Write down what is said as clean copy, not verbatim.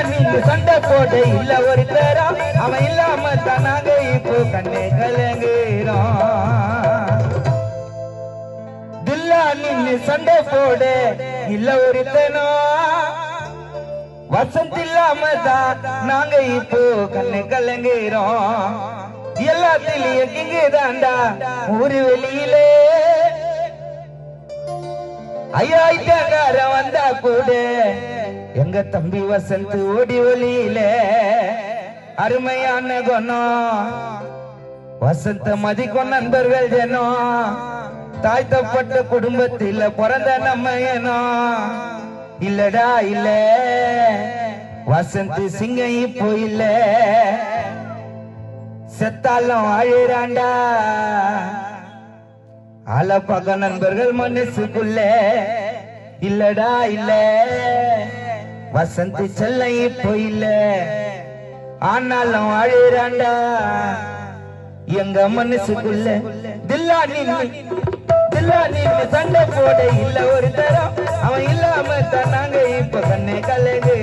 நீங்க சண்டை போட இல்ல ஒரு தரம் அவன் இல்லாம தானாங்க இப்போ கண்ணே கலங்குறோம் தில்லா நின்னு சண்டை போட இல்ல ஒரு தனம் வசந்த் இல்லாம தான் நாங்க இப்போ கண்ணு கலங்குறோம் எல்லாத்திலையும் கிங்கு தாண்டா ஊரு வெளியிலே ஐயா ஐட்டாங்கார வந்தா கூட எங்க தம்பி வசந்த் ஓடி ஒளியில அருமையான குணம் வசந்த மதிக்கும் நண்பர்கள் ஜனம் தாழ்த்தப்பட்ட குடும்பத்தில் பிறந்த நம்ம ஏனோ இல்லடா இல்ல வசந்த் சிங்கம் இப்போ இல்ல செத்தாலும் அழுறாண்டா ஆலப்பாக்க நண்பர்கள் மனசுக்குள்ள இல்லடா இல்ல வசந்த் செல்லம் இப்போ இல்ல ஆனாலும் அழுறாண்டா எங்க மனசுக்குள்ள தில்லா நின்னு சண்டை போட இல்ல ஒரு தரம் அவன் இல்லாம தான் நாங்க இப்ப கண்ணே கலங்கு